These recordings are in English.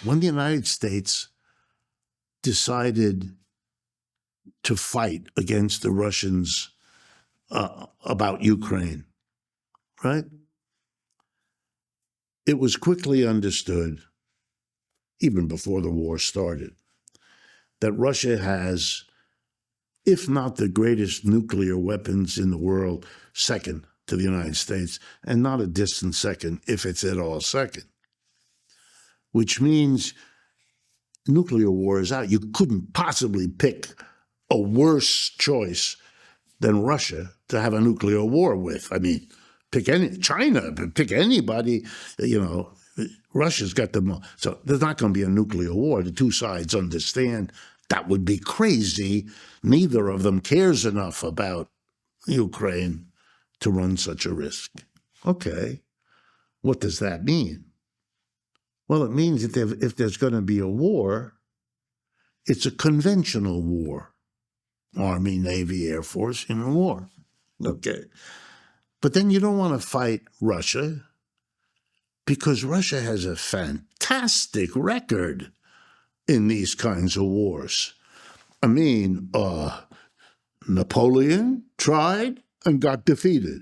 when the United States decided to fight against the Russians about Ukraine, right? It was quickly understood, even before the war started, that Russia has, if not the greatest nuclear weapons in the world, second to the United States, and not a distant second, if it's at all second. Which means nuclear war is out. You couldn't possibly pick a worse choice than Russia to have a nuclear war with. I mean, pick China, pick anybody, Russia's got the so there's not going to be a nuclear war. The two sides understand that would be crazy. Neither of them cares enough about Ukraine to run such a risk. Okay, what does that mean? Well, it means that if there's going to be a war, it's a conventional war. Army, Navy, Air Force in a war. Okay. But then you don't want to fight Russia because Russia has a fantastic record in these kinds of wars. I mean, Napoleon tried and got defeated.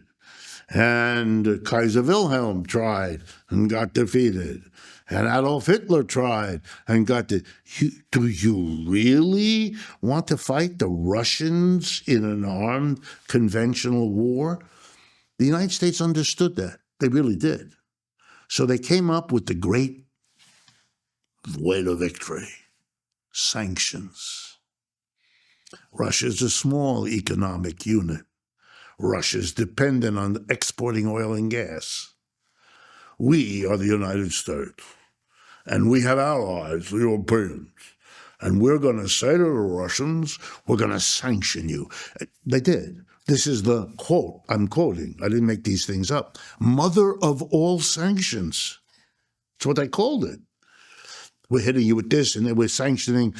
And Kaiser Wilhelm tried and got defeated. And Adolf Hitler tried and got defeated. Do you really want to fight the Russians in an armed conventional war? The United States understood that. They really did. So they came up with the great way to victory: sanctions. Russia's a small economic unit. Russia's dependent on exporting oil and gas. We are the United States, and we have allies, the Europeans, and we're going to say to the Russians, we're going to sanction you. They did. This is the quote I'm quoting. I didn't make these things up. Mother of all sanctions. That's what they called it. We're hitting you with this, and then we're sanctioning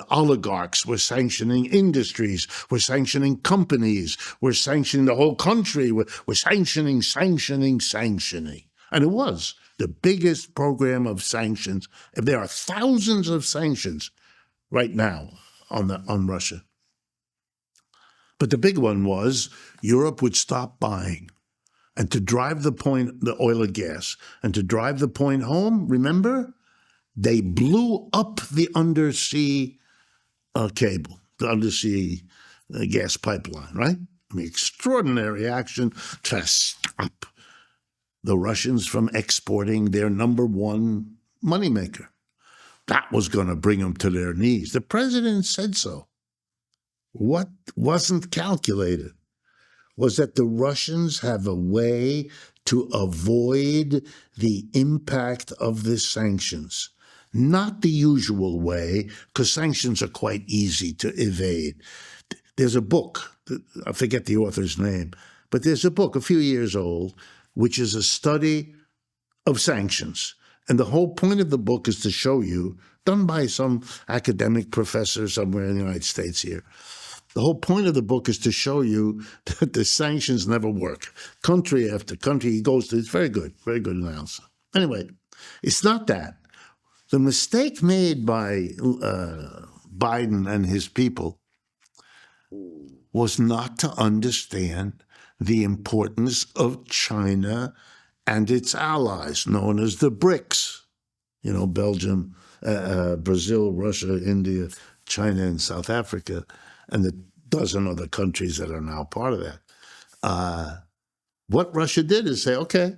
oligarchs. We're sanctioning industries. We're sanctioning companies. We're sanctioning the whole country. We're sanctioning. And it was the biggest program of sanctions. There are thousands of sanctions right now on Russia. But the big one was Europe would stop buying. And to drive the oil and gas, and to drive the point home, remember? They blew up the undersea cable, the undersea gas pipeline, right? I mean, extraordinary action to stop the Russians from exporting their number one moneymaker. That was going to bring them to their knees. The president said so. What wasn't calculated was that the Russians have a way to avoid the impact of the sanctions. Not the usual way, because sanctions are quite easy to evade. There's a book, I forget the author's name, but there's a book, a few years old, which is a study of sanctions. And the whole point of the book is to show you, done by some academic professor somewhere in the United States here, the whole point of the book is to show you that the sanctions never work. Country after country, he goes to, it's very good analysis. Anyway, it's not that. The mistake made by Biden and his people was not to understand the importance of China and its allies, known as the BRICS. Belgium, Brazil, Russia, India, China, and South Africa, and the dozen other countries that are now part of that. What Russia did is say, okay,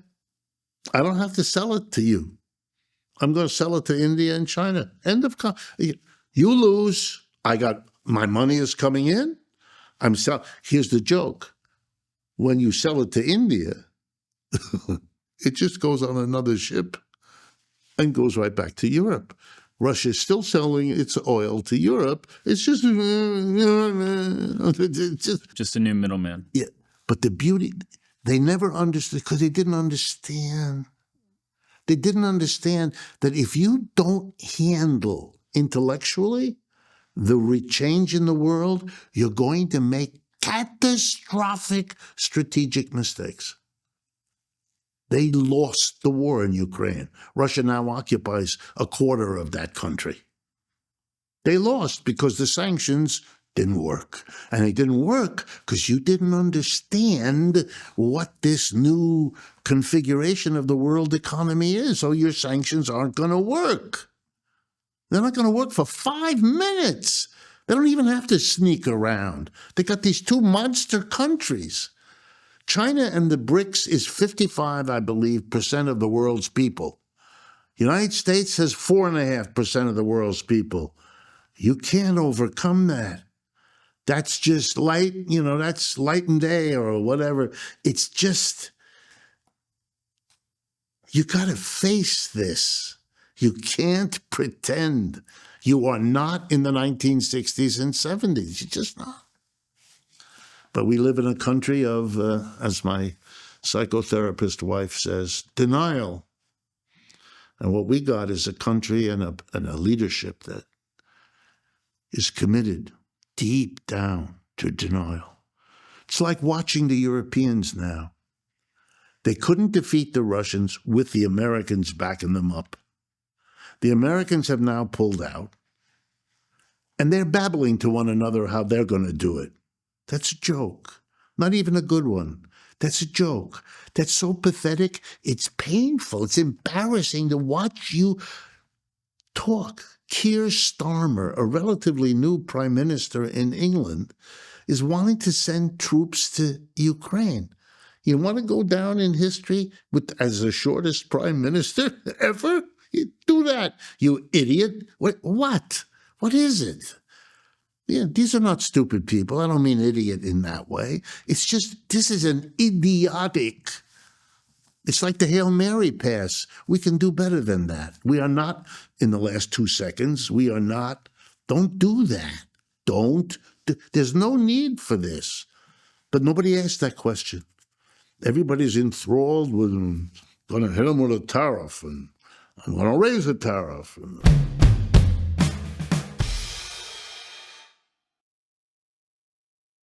I don't have to sell it to you. I'm going to sell it to India and China. End of you lose. My money is coming in. Here's the joke. When you sell it to India, it just goes on another ship and goes right back to Europe. Russia is still selling its oil to Europe. It's just a new middleman. Yeah, but the beauty, they never understood because they didn't understand. They didn't understand that if you don't handle intellectually the change in the world, you're going to make catastrophic strategic mistakes. They lost the war in Ukraine. Russia now occupies a quarter of that country. They lost because the sanctions didn't work. And they didn't work because you didn't understand what this new configuration of the world economy is. So your sanctions aren't going to work. They're not going to work for 5 minutes. They don't even have to sneak around. They got these two monster countries. China and the BRICS is 55, I believe, percent of the world's people. United States has 4.5% of the world's people. You can't overcome that. That's just light, that's light and day or whatever. It's just, you got to face this. You can't pretend you are not in the 1960s and 70s. You're just not. But we live in a country of, as my psychotherapist wife says, denial. And what we got is a country and a leadership that is committed deep down to denial. It's like watching the Europeans now. They couldn't defeat the Russians with the Americans backing them up. The Americans have now pulled out, and they're babbling to one another how they're going to do it. That's a joke. Not even a good one. That's a joke. That's so pathetic, it's painful. It's embarrassing to watch you talk. Keir Starmer, a relatively new prime minister in England, is wanting to send troops to Ukraine. You want to go down in history as the shortest prime minister ever? You do that, you idiot. What? What is it? Yeah, these are not stupid people. I don't mean idiot in that way. It's just, this is an idiotic. It's like the Hail Mary pass. We can do better than that. We are not in the last 2 seconds. We are not. Don't do that. There's no need for this. But nobody asked that question. Everybody's enthralled with, going to hit them with a tariff, and I'm going to raise the tariff.